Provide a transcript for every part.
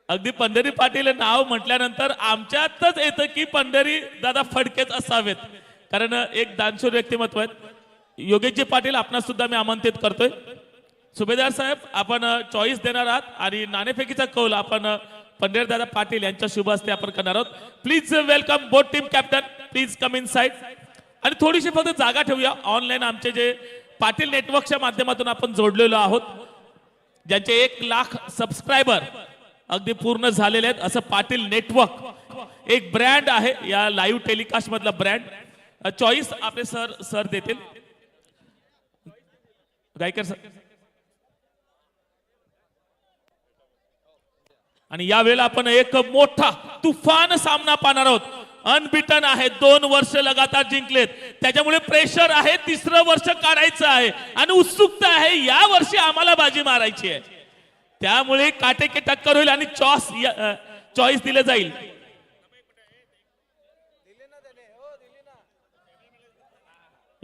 अगदी पंढरी पाटील नाव म्हटल्यानंतर आमच्यातच येतं की पंढरी दादा फडकेच असावेत, कारण एक दानशूर व्यक्तिमत्व आहेत. योगेशजी पाटील आपणास सुद्धा मी आमंत्रित करतोय. सुभेदार साहेब आपण चॉईस देणार आहात आणि नाणेफेकीचा कौल आपण पंढरीदादा पाटील यांच्या शुभ हस्ते आपण करणार आहोत. Please welcome both team captain, please come in side. आणि थोडीशी फक्त जागा ठेवूया. ऑनलाईन आमचे जे पाटील नेटवर्कच्या माध्यमातून आपण जोडलेलो आहोत, ज्यांचे 1 लाख सबस्क्रायबर अगदी पूर्ण झालेले आहेत, असं पाटील नेटवर्क एक ब्रँड आहे, या लाईव्ह टेलिकास्ट मधला ब्रँड. चॉईस आपले सर देतील. गायकर सर. आणि यावेळेला आपण एक मोठा तुफान सामना पाहणार आहोत. अनबिटन आहे, 2 वर्ष लगातार जिंकलेत, त्याच्यामुळे प्रेशर आहे, 3रं वर्ष काढायचं आहे आणि उत्सुकता आहे, या वर्षी आम्हाला बाजी मारायची आहे. त्यामुळे काटेकी टक्कर होईल आणि चॉईस दिले जाईल.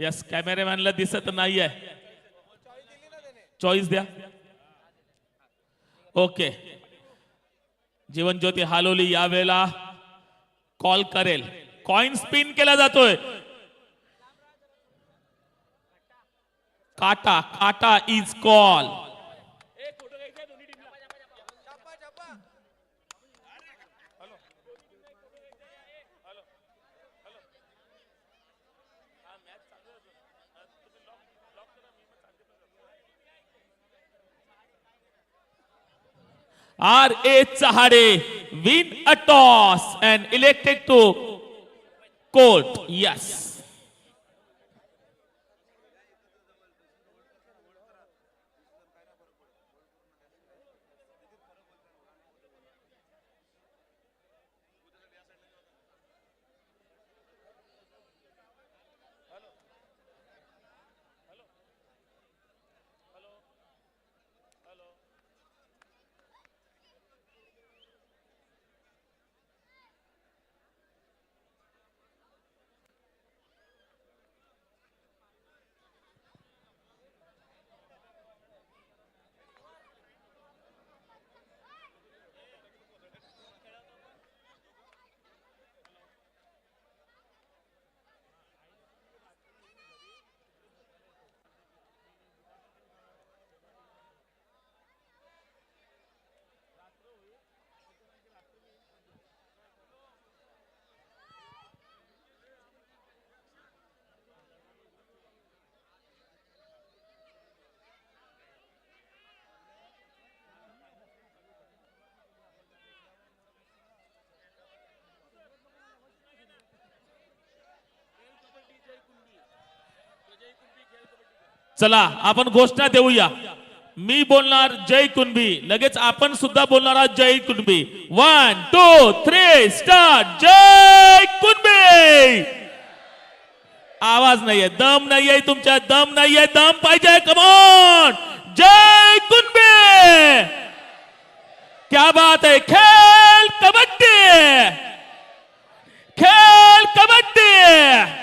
यस, कॅमेरामॅनला दिसत नाहीये, चॉईस द्या. ओके, जीवन ज्योती हालोली यावेळेला कॉल करेल. कॉइन स्पिन केला जातोय. काटा काटा is call. R.A. Chahade win a toss and elected to court. Yes. चला आपण घोषणा देऊया. मी बोलणार जय कुणबी, लगेच आपण सुद्धा बोलणार आहात जय कुणबी. 1 2 3 स्टार्ट. जय कुणबी. आवाज नाहीये, दम नाहीये तुमच्या, दम नाहीये, दम पाहिजे. Come on. जय कुणबी. क्या बात है. खेल कबड्डी, खेल कबड्डी.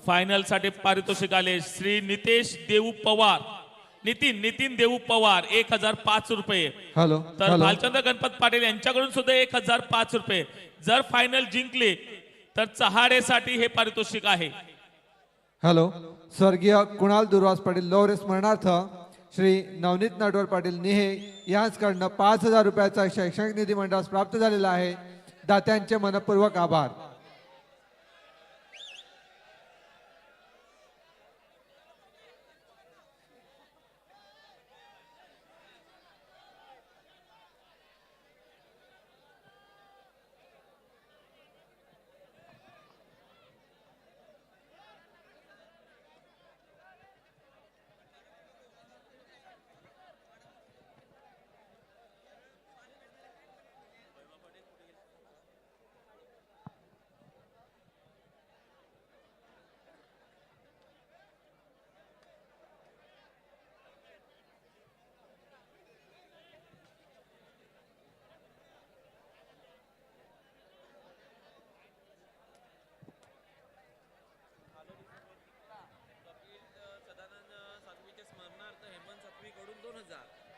फायनल साठी पारितोषिक आले श्री नितेश देऊ पवार नितीन नितीन देऊ पवार 1005 रुपये. हॅलो तर हॅलो भालचंद्र गणपत पाटील यांच्याकडून सुद्धा 1005 रुपये. जर फायनल जिंकले तर चहाडेसाठी हे पारितोषिक आहे. हॅलो. स्वर्गीय कुणाल दुर्वास पाटील लौरे स्मरणार्थ श्री नवनीत नटवर पाटील निहे यांच्याकडनं 5000 रुपयाचा शैक्षणिक निधी मंडळास प्राप्त झालेला आहे. दात्यांचे मनपूर्वक आभार.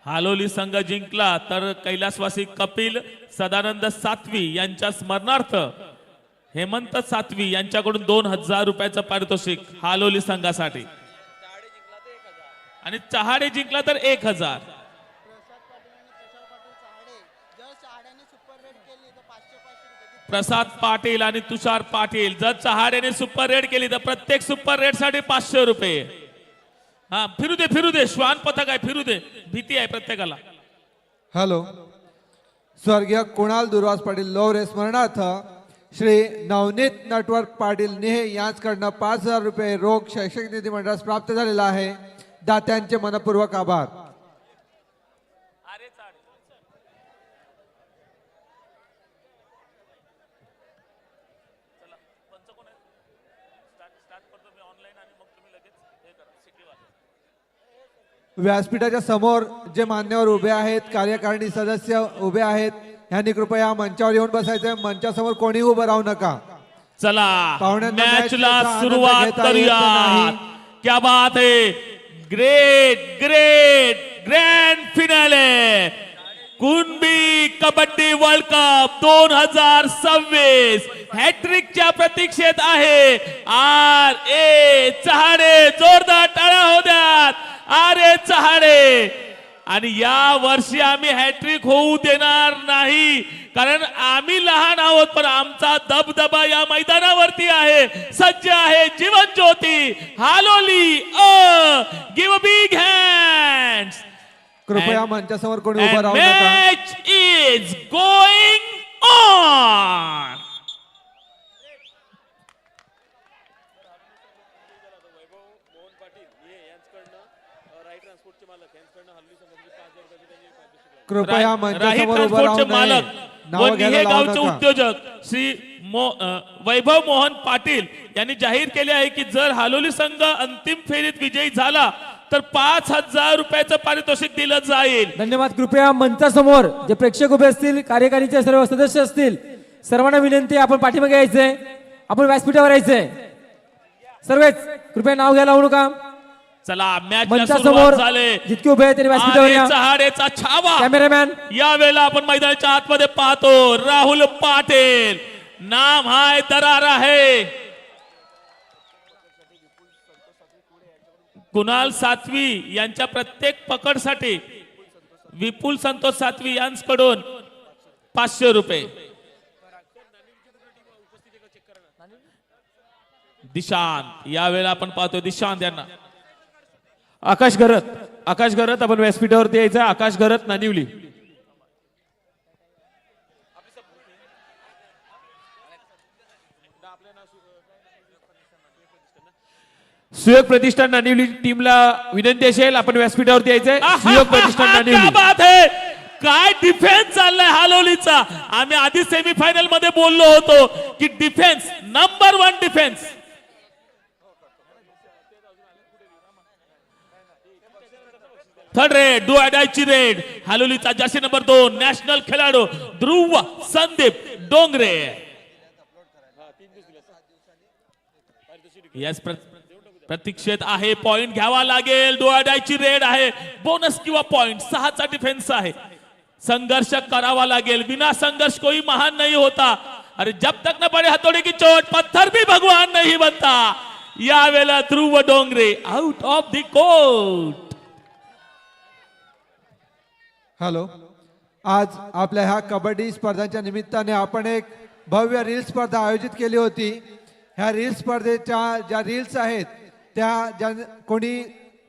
हालोली संघ जिंकला तर कैलासवासी कपिल सदानंद सातवी यांच्या स्मरणार्थ हेमंत सातवी यांच्याकडून 2000 रुपयाचं पारितोषिक हालोली संघासाठी. आणि चहाडे जिंकला तर 1000. प्रसाद पाटील आणि तुषार पाटील जर चहाडेने सुपर रेड केली तर प्रत्येक सुपर रेड साठी 500 रुपये. हा फिरू दे श्वान पथक आहे, फिरू दे, भीती आहे प्रत्येकाला. हॅलो. स्वर्गीय कुणाल दुर्वास पाटील लौरे स्मरणार्थ श्री नवनीत नटवर पाटील निहे यांच्याकडनं 5000 रुपये रोख शैक्षणिक निधी मंडळास प्राप्त झालेला आहे. दात्यांचे मनपूर्वक आभार. व्यासपीठाच्या समोर जे मान्यवर उभे आहेत, कार्यकारिणी सदस्य उभे आहेत, यांनी कृपया मंचावर येऊन बसायचे. मंचासमोर कोणी उभं राहू नका. चला पाहुण्यांना मॅचला मॅचचा आनंद सुरुवात घेता येत करूया. नाही. क्या बात है. Great great grand finale Kunbi kabaddi world cup 2026 हॅट्रिकच्या प्रतीक्षेत आहे. चहाडे जोरदार टाळ्या होऊ द्यात. चहाडे. आणि या वर्षी आम्ही हॅट्रिक होऊ देणार नाही, कारण आम्ही लहान आहोत पण आमचा दबदबा या मैदानावरती आहे. सज्ज आहे Jeevan Jyoti Haloli. Give big hands. कृपया मंचासमोर कोणी उभं राहू नका. Match is going on. कृपया राही मंचासमोर उभं ट्रान्सपोर्टचे राहू मालक नये. व नावं घ्यायला निहे लावू गावचे नका. उद्योजक श्री वैभव मोहन पाटील यांनी जाहीर केले आहे की जर हालोली संघ अंतिम फेरीत विजयी झाला तर 5000 रुपयाचं पारितोषिक दिलं जाईल. धन्यवाद. कृपया मंचासमोर जे प्रेक्षक उभे असतील, कार्यकारिणीचे सर्व सदस्य असतील, सर्वांना विनंती आपण पाठीमागे यायचंय, आपण व्यासपीठावर यायचंय. सर्वच कृपया नाव घ्यायला लावू नका. चला मॅच मंचासमोर झाले. जितके उभे आहेत त्यांनी व्यासपीठावर या. चहाडेचा छावा. कॅमेरामॅन या वेळेला आपण मैदानाच्या आतमध्ये पाहतो राहुल पाटील. नाम हाय दरारा है. कुणाल सातवी यांच्या प्रत्येक पकडसाठी विपुल संतोष सातवी यांच्याकडून 500 रुपये. दिशांत या वेळेला आपण पाहतो दिशांत यांना. आकाश घरत आपण व्यासपीठावरती यायचं. आकाश घरत नानिवली. सुयोग प्रतिष्ठान नानिवली टीमला विनंती असेल आपण व्यासपीठावरती यायचंय. सुयोग प्रतिष्ठान क्या नानिवली. बात है. काय डिफेन्स चाललाय हालोलीचा. आम्ही आधी सेमीफायनल मध्ये बोललो होतो की defence number 1 defence. Third raid डुआडायची रेड हालोलीचा जर्सी नंबर 2 नॅशनल खेळाडू ध्रुव संदीप डोंगरे. प्रतीक्षेत आहे, पॉइंट घ्यावा लागेल, डोळ्याची रेड आहे, बोनस किंवा पॉइंट, 6चा डिफेन्स आहे, संघर्ष करावा लागेल, बिना संघर्ष कोई महान नहीं होता, अरे जब तक न पडे हथौड़ी की चोट पत्थर भी भगवान नहीं बनता, यावेळेला Dhruv Dongre out of the court. Hello, आज आपल्या ह्या कबड्डी स्पर्धांच्या निमित्ताने आपण एक भव्य रील स्पर्धा आयोजित केली होती. ह्या रील स्पर्धेच्या ज्या रील्स आहेत त्या ज्या कोणी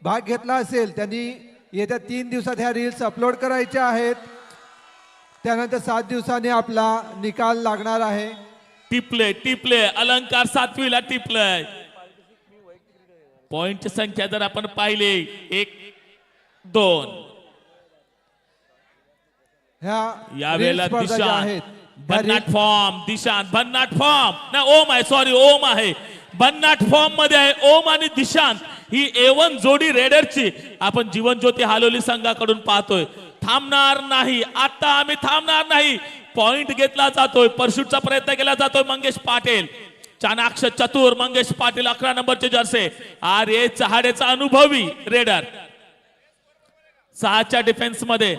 भाग घेतला असेल त्यांनी येत्या 3 दिवसात ह्या रील्स अपलोड करायच्या आहेत. त्यानंतर 7 दिवसांनी आपला निकाल लागणार आहे. टिपले अलंकार 7वीला टिपलंय. पॉइंटची संख्या जर आपण पाहिली 1 2 ह्या यावेळेला रील स्पर्धा ज्या आहेत भन्नाट फॉर्म, दिशांत भन्नाट फॉर्म ना ओम आहे, सॉरी ओम आहे, भन्नाट फॉर्म मध्ये आहे ओम आणि दिशांत. ही A1 जोडी रेडरची आपण जीवन ज्योती हालोली संघाकडून पाहतोय. थांबणार नाही, आता आम्ही थांबणार नाही. पॉइंट घेतला जातोय, परशूटचा प्रयत्न केला जातोय. मंगेश पाटील चाणाक्ष चतुर, मंगेश पाटील 11 नंबरचे जर्सी, आर्य चहाडेचा अनुभवी रेडर. 6च्या डिफेन्स मध्ये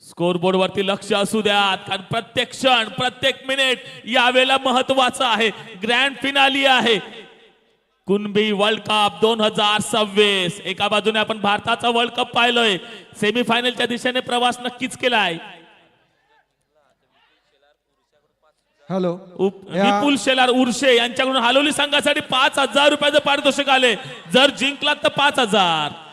स्कोर बोर्ड वरती लक्ष असू द्या, कारण प्रत्येक क्षण प्रत्येक मिनिट यावेळेला महत्वाचं आहे. ग्रँड फिनाली आहे कुणबी वर्ल्ड कप 2026. एका बाजूने आपण भारताचा वर्ल्ड कप पाहिलोय, सेमीफायनलच्या दिशेने प्रवास नक्कीच केलाय. हॅलो, विपुल शेलार उर्शे यांच्याकडून हालोली संघासाठी 5,000 रुपयाचं पारितोषिक आले, जर जिंकलात तर 5,000.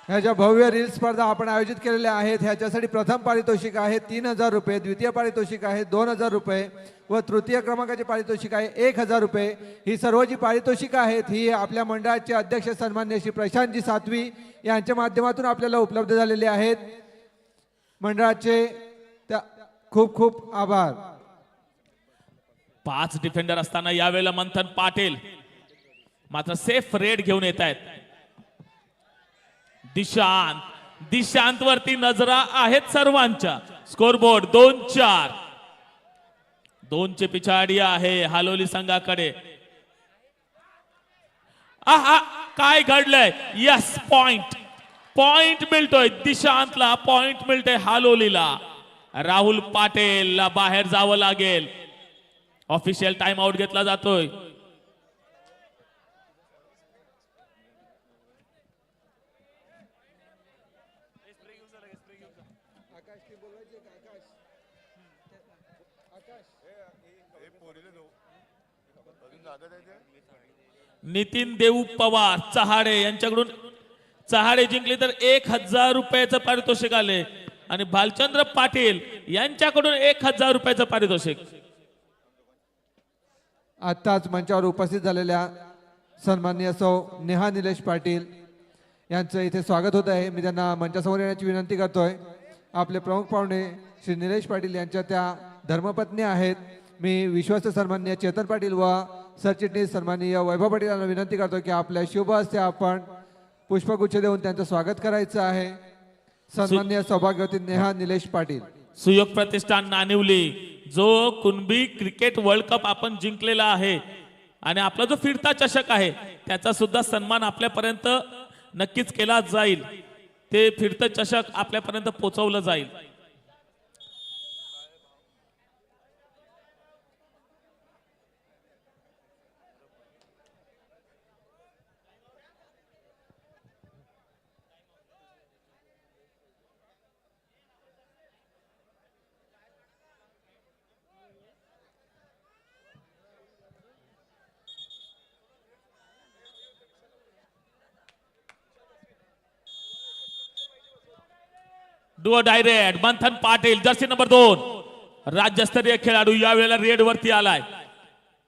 ह्या ज्या भव्य रील स्पर्धा आपण आयोजित केलेल्या आहेत ह्याच्यासाठी प्रथम पारितोषिक आहे 3,000 रुपये, द्वितीय पारितोषिक आहे 2,000 रुपये व तृतीय क्रमांकाचे पारितोषिक आहे 1,000 रुपये. ही सर्व जी पारितोषिक आहेत ही आपल्या मंडळाचे अध्यक्ष सन्मान्य श्री प्रशांतजी सातवी यांच्या माध्यमातून आपल्याला उपलब्ध झालेले आहेत. मंडळाचे खूप खूप आभार. 5 डिफेंडर असताना यावेळेला मंथन पाटील मात्र सेफ रेड घेऊन येत आहेत. दिशांत वरती नजरा आहेत सर्वांच्या. स्कोरबोर्ड 2-4, 2चे पिछाडी आहे हालोली संघाकडे. आहा, काय घडलंय? यस, पॉइंट मिळतोय दिशांतला, पॉइंट मिळतोय हालोलीला. राहुल पाटीलला बाहेर जावं लागेल. ऑफिशियल टाइम आउट घेतला जातोय. नितीन देऊ पवार चहाडे यांच्याकडून, चहाडे जिंकले तर 1,000 रुपयाचं पारितोषिक आले आणि भालचंद्र पाटील यांच्याकडून 1,000 रुपयाचं पारितोषिक. आत्ताच मंचावर उपस्थित झालेल्या सन्माननीय सौ नेहा निलेश पाटील यांचं इथे स्वागत होत आहे. मी त्यांना मंचासमोर येण्याची विनंती करतोय. आपले प्रमुख पाहुणे श्री निलेश पाटील यांच्या त्या धर्मपत्नी आहेत. मी विश्वस्त सन्माननीय चेतन पाटील व सरचिटणीस सन्माननीय वैभव पाटील यांना विनंती करतो की आपल्या शुभ हस्ते आपण पुष्पगुच्छ देऊन त्यांचं स्वागत करायचं आहे. सन्माननीय सौभाग्यवती नेहा निलेश पाटील. सुयोग प्रतिष्ठान नानिवली, जो कुणबी क्रिकेट वर्ल्ड कप आपण जिंकलेला आहे आणि आपला जो फिरता चषक आहे त्याचा सुद्धा सन्मान आपल्यापर्यंत नक्कीच केला जाईल. ते फिरतं चषक आपल्यापर्यंत पोहोचवलं जाईल. डुओ डायरेक्ट मंथन पाटील जर्सी नंबर 2, राज्यस्तरीय खेळाडू यावेळेला रेड वरती आलाय.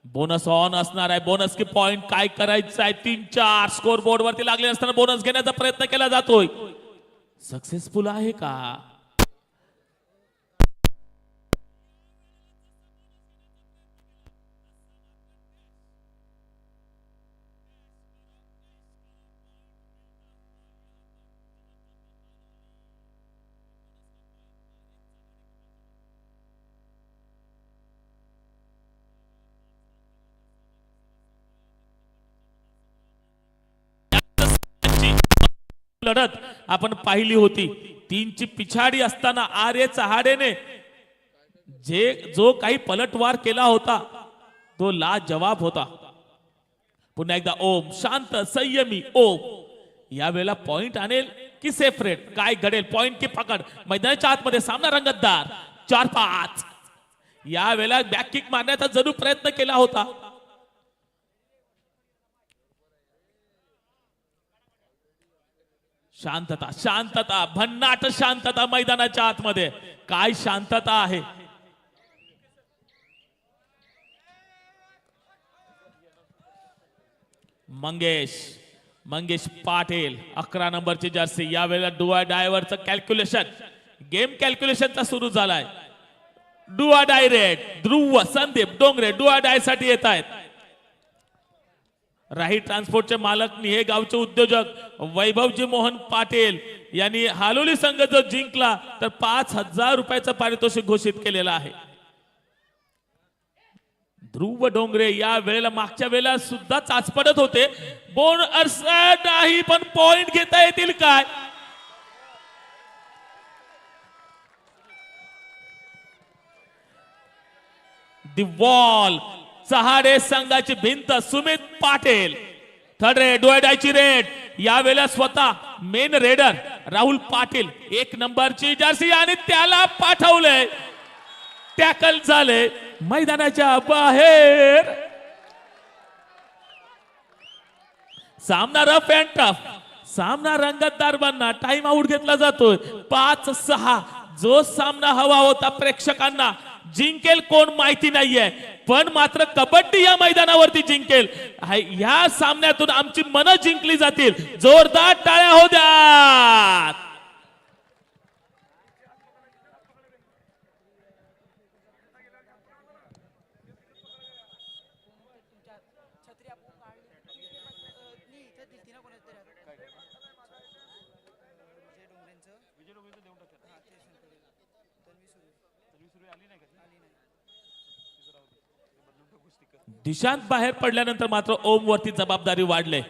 बोनस ऑन असणार आहे. बोनस की पॉइंट काय करायचं आहे? 3-4 स्कोर बोर्ड वरती लागले असताना बोनस घेण्याचा प्रयत्न केला जातोय. सक्सेसफुल आहे का? लढत आपण पाहिली होती. 3ची पिछाडी असताना आर्य चहाडेने जो काही पलटवार केला होता तो लाजवाब होता. पुन्हा एकदा ओम शांत संयमी ओम या वेळेला पॉइंट आणेल की सेपरेट काय घडेल. पॉइंट की पकड मैदानाच्या आतमध्ये सामना रंगतदार 4-5. या वेळेला बॅक किक मारण्याचा जरूर प्रयत्न केला होता. शांतता शांतता भन्नाट शांतता मैदानाच्या आतमध्ये. काय शांतता आहे. मंगेश पाटील 11 नंबरची जर्सी. यावेळेला डुआ डायव्हरचं कॅल्क्युलेशन गेम कॅल्क्युलेशनचा सुरू झालाय. डुआ डायरेक्ट ध्रुव संदीप डोंगरे डुआ डाय साठी येत आहेत. राही ट्रान्सपोर्टचे मालक हे गावचे उद्योजक वैभवजी मोहन पाटील यांनी हालोली संघ जो जिंकला तर 5,000 रुपयाचं पारितोषिक घोषित केलेलं आहे. ध्रुव डोंगरे या वेळेला मागच्या वेळेला सुद्धा चाचपडत होते. बोन अडसठ नाही पण पॉइंट घेता येतील काय. दी वॉल चहाडे संघाची भिंत सुमित पाटील. थर्ड रेड डोळ्याची रेड या वेळेला स्वतः मेन रेडर राहुल पाटील 1 नंबरची जर्सी आणि त्याला पाठवलंय. टॅकल झाले मैदानाच्या बाहेर. सामना रफ अँड टफ सामना रंगतदार बनणार. टाइम आउट घेतला जातोय 5-6. जो सामना हवा होता प्रेक्षकांना जिंकेल कोण माहिती नाहीये पण मात्र कबड्डी या मैदानावरती जिंकेल. या सामन्यातून आमची मनं जिंकली जातील. जोरदार टाळ्या हो द्या. दिशांत बाहेर पडल्यानंतर मात्र ओम वरती जबाबदारी वाढले.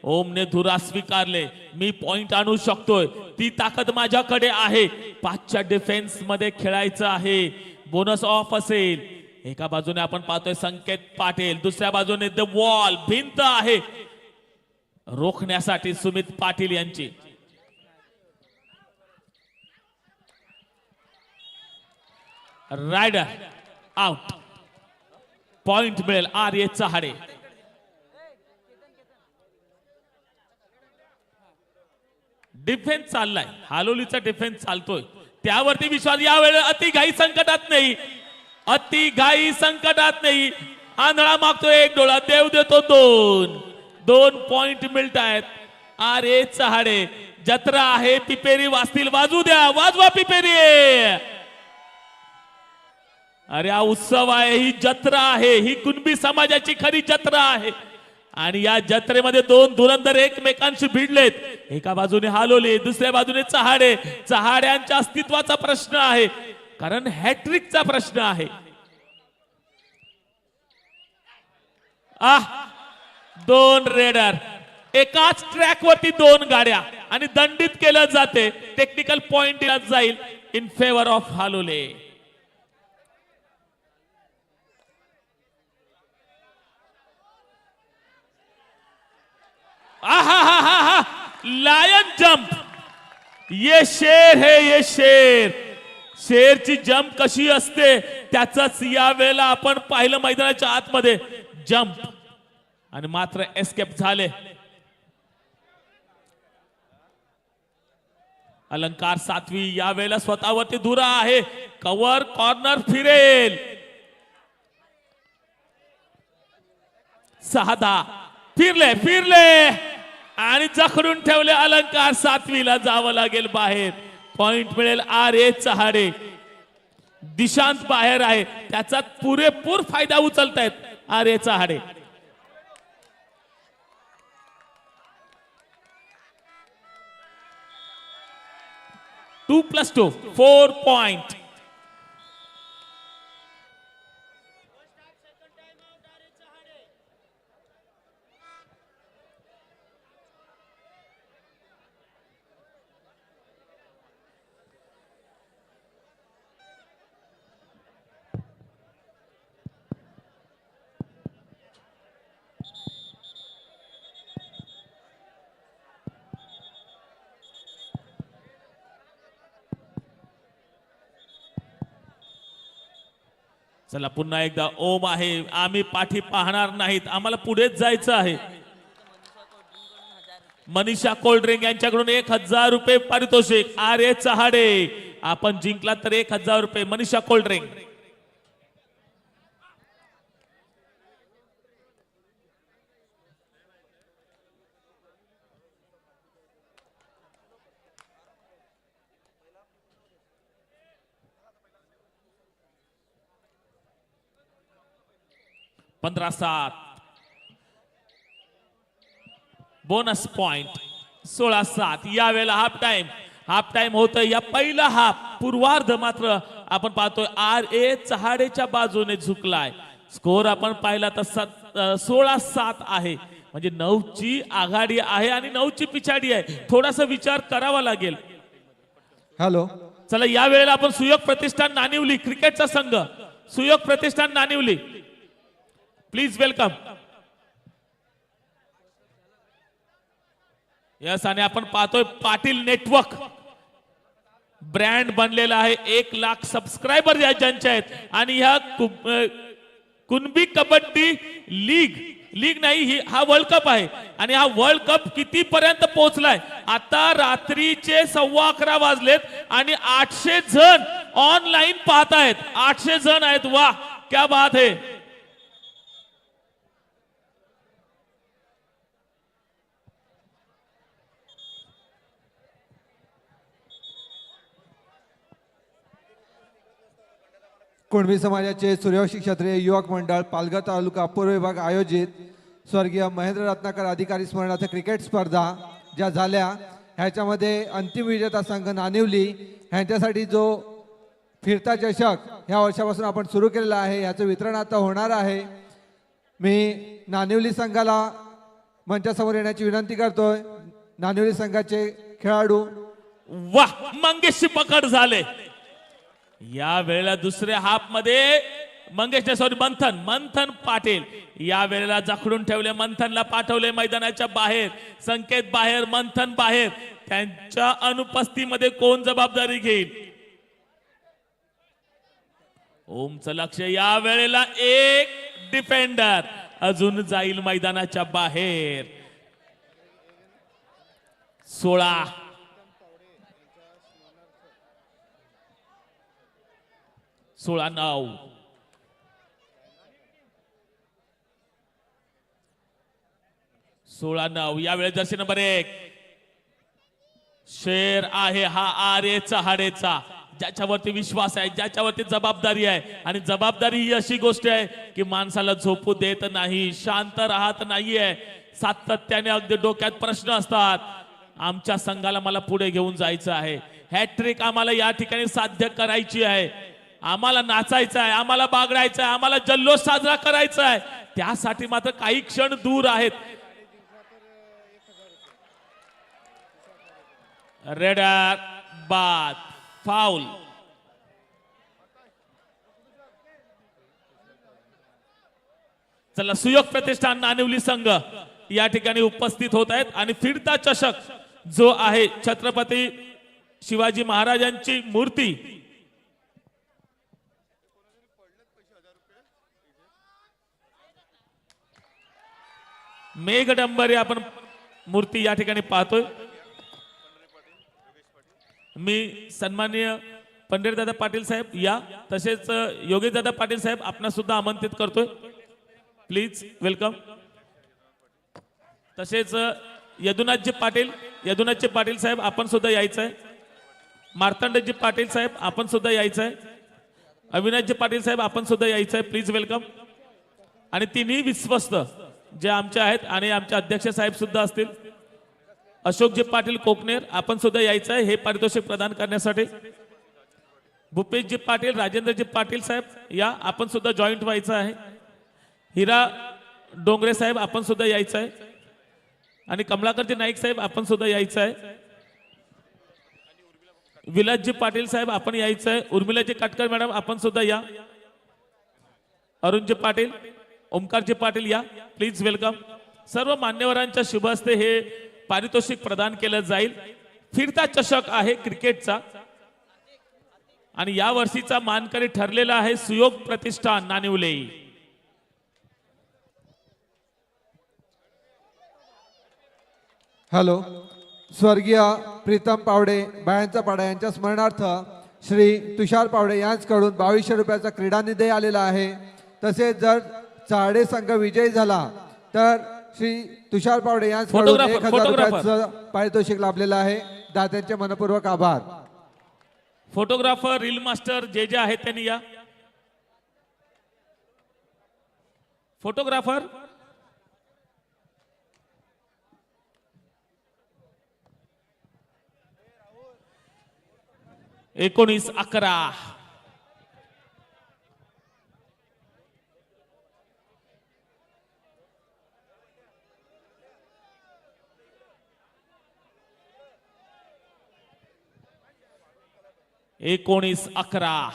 ओमने धुरा स्वीकारले. मी पॉइंट आणू शकतोय ती ताकद माझ्याकडे आहे. 5च्या डिफेन्स मध्ये खेळायचं आहे. बोनस ऑफ असेल. एका बाजूने आपण पाहतोय संकेत पाटील दुसऱ्या बाजूने द वॉल भिंत आहे रोखण्यासाठी सुमित पाटील यांची. Rider out. पॉइंट मिळेल आर्य चहाडे. डिफेन्स चाललाय हालोलीचा डिफेन्स चालतोय त्यावरती विश्वास. यावेळेला अति घाई संकटात नाही. अति घाई संकटात नाही. आंधळा मागतोय 1 डोळा देव देतो 2 पॉइंट मिळत आहेत आर्य चहाडे. जत्रा आहे पिपेरी वाजतील वाजू द्या. वाजवा पिपेरी. अरे हा उत्सव आहे ही जत्रा आहे. ही कुणबी समाजाची खरी जत्रा आहे आणि या जत्रेमध्ये 2 धुरंधर एकमेकांशी भिडलेत. एका बाजूने हालोली दुसऱ्या बाजूने चहाडे. चहाड्यांच्या अस्तित्वाचा प्रश्न आहे कारण हॅट्रिकचा प्रश्न आहे. 2 रेडर एकाच ट्रॅक वरती 2 गाड्या आणि दंडित केलं जाते. टेक्निकल पॉइंट जाईल इन फेवर ऑफ हालोले. Lion jump. ये शेर है ये शेर. शेरची जंप कशी असते त्याच या वेळेला आपण पाहिलं मैदानाच्या आतमध्ये. जंप आणि मात्र एस्केप झाले. अलंकार 7वी या वेळेला स्वतःवरती धुरा आहे. कव्हर कॉर्नर फिरेल. 6-10 फिरले आणि जखडून ठेवले. अलंकार 7वीला जावं लागेल बाहेर. पॉइंट मिळेल आर्य चहाडे. दिशांत बाहेर आहे त्याचा पुरेपूर फायदा उचलतायत आर्य चहाडे. 2+2 4 पॉइंट. चला पुन्हा एकदा ओम आहे, आम्ही पाठी पाहणार नाहीत, आम्हाला पुढेच जायचं आहे. मनीषा कोल्ड्रिंक यांच्याकडून 1000 रुपये पारितोषिक. आर्य चहाडे आपण जिंकला तर 1000 रुपये. मनीषा कोल्ड्रिंक. पंधरा 7 बोनस पॉइंट 16-7. यावेळेला हाफ टाइम होतं. या पहिला हाफ पूर्वार्ध मात्र आपण पाहतोय RA चहाडेच्या बाजूने झुकलाय. स्कोर आपण पाहिला तर 16-7 आहे. म्हणजे 9ची आघाडी आहे आणि 9ची पिछाडी आहे. थोडासा विचार करावा लागेल. हॅलो, चला या वेळेला आपण सुयोग प्रतिष्ठान नानिवली क्रिकेटचा संघ, सुयोग प्रतिष्ठान नानिवली, प्लीज वेलकम. यस, आणि आपण पाहतोय पाटील नेटवर्क ब्रँड बनलेला आहे. 1 लाख सबस्क्रायबर ज्यांचे आहेत. आणि ह्या कुणबी कबड्डी लीग नाही, हा वर्ल्ड कप आहे. आणि हा वर्ल्ड कप किती पर्यंत पोहोचलाय? आता रात्रीचे 11:15 वाजलेत आणि 800 जण ऑनलाईन पाहतायत. 800 जण आहेत. वाह, क्या बात है. कुणबी समाजाचे सूर्यवंशी क्षत्रिय युवक मंडळ पालघर तालुका पूर्व विभाग आयोजित स्वर्गीय महेंद्र रत्नाकर अधिकारी स्मरणार्थ क्रिकेट स्पर्धा ज्या झाल्या, ह्याच्यामध्ये अंतिम विजेता संघ नानिवली ह्यांच्यासाठी जो फिरता चषक ह्या वर्षापासून आपण सुरू केलेला आहे, याचं वितरण आता होणार आहे. मी नानिवली संघाला मंचासमोर येण्याची विनंती करतोय. नानिवली संघाचे खेळाडू. वाह, मंगेशची पकड झाले. या वेळेला दुसऱ्या हाफ मध्ये मंथन पाटील या वेळेला जखडून ठेवले. मंथनला पाठवले मैदानाच्या बाहेर. संकेत बाहेर, मंथन बाहेर. त्यांच्या अनुपस्थितीमध्ये कोण जबाबदारी घेईल? ओमचं लक्ष. या वेळेला एक डिफेंडर अजून जाईल मैदानाच्या बाहेर. 16 9. यावेळेस जर्सी नंबर 1 शेर आहे हा आर्य चहाडेचा, ज्याच्यावरती विश्वास आहे, ज्याच्यावरती जबाबदारी आहे. आणि जबाबदारी ही अशी गोष्ट आहे की माणसाला झोपू देत नाही, शांत राहत नाहीये. सातत्याने अगदी डोक्यात प्रश्न असतात. आमच्या संघाला मला पुढे घेऊन जायचं आहे. हॅट्रिक आम्हाला या ठिकाणी साध्य करायची आहे. आम्हाला नाचायचं आहे, आम्हाला बागडायचं आहे, आम्हाला जल्लोष साजरा करायचा आहे. त्यासाठी मात्र काही क्षण दूर आहेत. रेडर बाद, फाउल. चला, सुयोग प्रतिष्ठान नानिवली संघ या ठिकाणी उपस्थित होत आहेत. आणि फिरता चषक जो आहे छत्रपती शिवाजी महाराजांची मूर्ती, मेघडंबरी आपण मूर्ती या ठिकाणी पाहतोय. मी सन्माननीय पंढरीदादा पाटील साहेब या, तसेच योगेशदादा पाटील साहेब आपणास सुद्धा आमंत्रित करतोय. Please welcome. तसेच यदुनाथजी पाटील साहेब आपण सुद्धा यायचं आहे. मार्तंडजी पाटील साहेब आपण सुद्धा यायचं आहे. अविनाशजी पाटील साहेब आपण सुद्धा यायचं आहे. Please welcome. आणि तिन्ही विश्वस्त जे आमचे आहेत आणि आमचे अध्यक्ष साहेब सुद्धा असतील. अशोकजी पाटील कोकनेर आपण सुद्धा यायचं आहे हे पारितोषिक प्रदान करण्यासाठी. भूपेशजी पाटील, राजेंद्रजी पाटील साहेब या, आपण सुद्धा जॉईंट व्हायचं आहे. हिरा डोंगरे साहेब आपण सुद्धा यायचं आहे. आणि कमलाकरजी नाईक साहेब आपण सुद्धा यायचं आहे. विलासजी पाटील साहेब आपण यायचं आहे. उर्मिलाजी काटकर मॅडम आपण सुद्धा या. अरुणजी पाटील, ओमकारजी पाटील या, प्लीज वेलकम. सर्व मान्यवरांच्या शुभ हस्ते हे पारितोषिक प्रदान केलं जाईल. फिरता चषक आहे क्रिकेटचा आणि या वर्षीचा मानकरी ठरलेला आहे सुयोग प्रतिष्ठान नानिवले. हॅलो. स्वर्गीय प्रीतम पावडे बायांचा पाडा यांच्या स्मरणार्थ श्री तुषार पावडे यांच्याकडून 2200 रुपयाचा क्रीडा निधी आलेला आहे. तसेच जर चारडे संघ विजयी झाला तर श्री तुषार पावडे यांच्याकडून फोटोग्राफर, 1000 फोटोग्राफर. रुपयाचं पारितोषिक लाभलेलं आहे. दात्यांचे मनपूर्वक आभार. फोटोग्राफर रील मास्टर जे जे आहेत त्यांनी या. फोटोग्राफर 19-11. एकोणीस 11.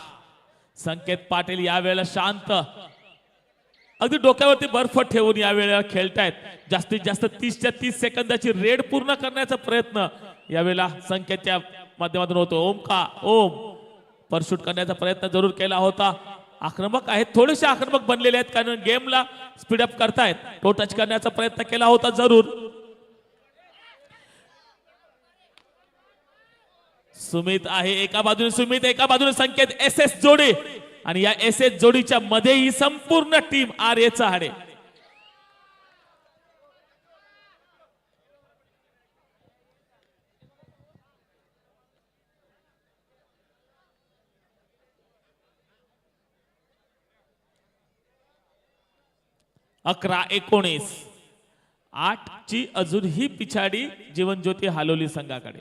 संकेत पाटील यावेळेला शांत, अगदी डोक्यावरती बर्फ ठेवून यावेळेला खेळतायत. जास्तीत जास्त 30च्या 30 सेकंदाची रेड पूर्ण करण्याचा प्रयत्न यावेळेला संकेतच्या माध्यमातून होतो. ओम परशूट करण्याचा प्रयत्न जरूर केला होता. आक्रमक आहेत, थोडेसे आक्रमक बनलेले आहेत कारण गेमला स्पीडअप करतायत. टो टच करण्याचा प्रयत्न केला होता जरूर. सुमित आहे एका बाजूने, सुमित एका बाजूने, संकेत एस एस जोडी आणि या एस एस जोडीच्या मध्ये ही संपूर्ण टीम आर्य चहाडे. अकरा 19. 8ची अजूनही पिछाडी जीवनज्योती हालोली संघाकडे.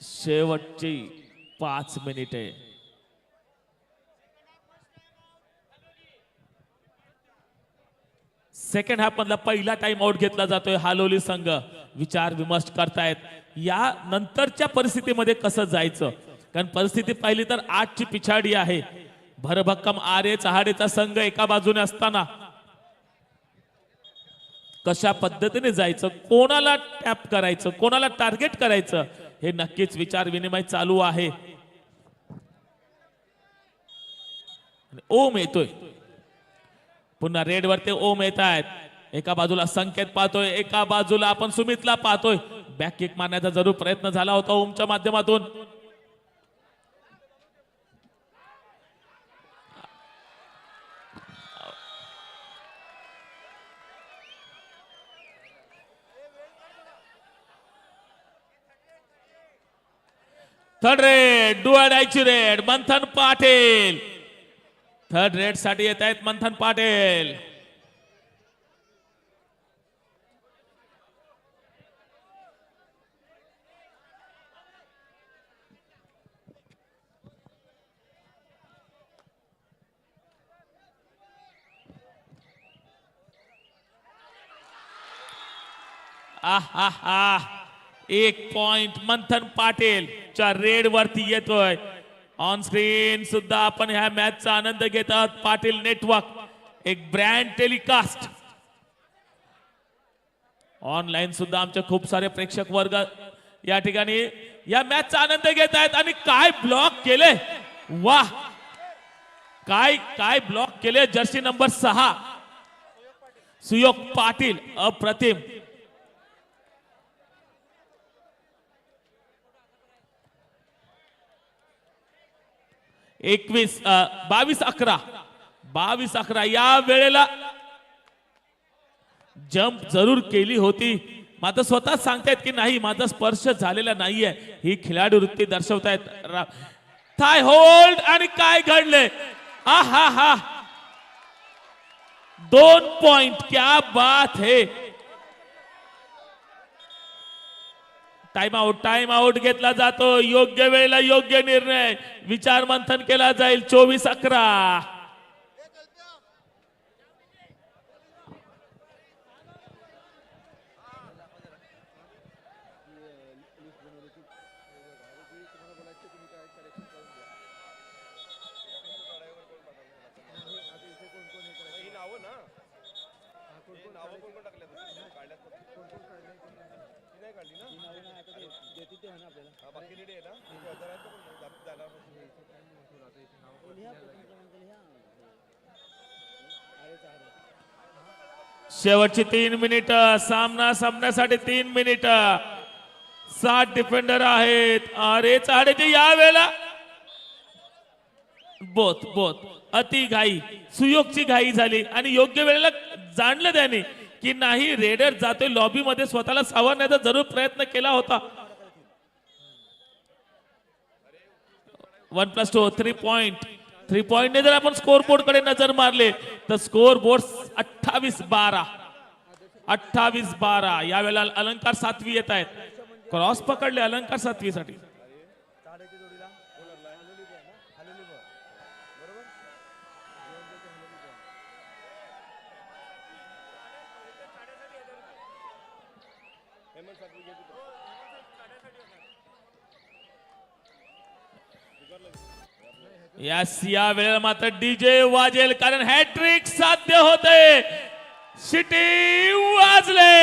शेवटची 5 मिनिटे. सेकंड हाफ मधला पहिला टाइम आउट घेतला जातोय. हालोली संघ विचार विमर्श करतायत या नंतरच्या परिस्थितीमध्ये कसं जायचं, कारण परिस्थिती पाहिली तर 8ची पिछाडी आहे. भरभक्कम आर्य चहाडेचा संघ एका बाजूने असताना कशा पद्धतीने जायचं, कोणाला टॅप करायचं, कोणाला टार्गेट करायचं, हे नक्कीच विचार विनिमय चालू आहे. ओम येतोय पुन्हा रेड वरती, ओम येत आहेत. एका बाजूला संकेत पाहतोय, एका बाजूला आपण सुमितला पाहतोय. बॅक किक मारण्याचा जरूर प्रयत्न झाला होता ओमच्या माध्यमातून. थर्ड रेड, डुआडायची रेड, मंथन पाटील. थर्ड रेड साठी येत आहेत मंथन पाटील. एक पॉइंट मंथन पाटील च्या रेड वरती येतोय. ऑन स्क्रीन सुद्धा आपण ह्या मॅचचा आनंद घेत आहोत. पाटील नेटवर्क एक ब्रँड टेलिकास्ट. ऑनलाईन सुद्धा आमचे खूप सारे प्रेक्षक वर्ग या ठिकाणी या मॅचचा आनंद घेत आहेत. आणि काय ब्लॉक केले, वाह काय काय ब्लॉक केले. जर्सी नंबर 6 सुयोग पाटील, अप्रतिम. 22-11 या वेळेला जंप जरूर केली होती, मात्र स्वतः सांगतायत की नाही माझा स्पर्श झालेला नाहीये. ही खिलाडी वृत्ती दर्शवतायत. थाय होल्ड आणि काय घडले, हा 2 पॉइंट, क्या बात है. टाइम आउट घेतला जातो. योग्य वेळेला योग्य निर्णय, विचार मंथन केला जाईल. 24-11. शेवटची 3 मिनिट सामना संपण्यासाठी 3 मिनिट 7 डिफेंडर आहेत. अरे चाडेचे या वेळेला बोत अति घाई सुयोगची घाई झाली आणि योग्य वेळेला जाणलं त्याने की नाही रेडर जातोय लॉबी मध्ये स्वतःला सावरण्याचा जरूर प्रयत्न केला होता. 1+2 3 पॉइंट 3 पॉइंटने जर आपण स्कोर बोर्ड कडे नजर मारले तर स्कोर बोर्ड 28-12 यावेळेला अलंकार सातवी येत आहेत. क्रॉस पकडले अलंकार सातवी साठी. या वेळेला मात्र डीजे वाजेल कारण हॅट्रिक साध्य होते. शिटी वाजले.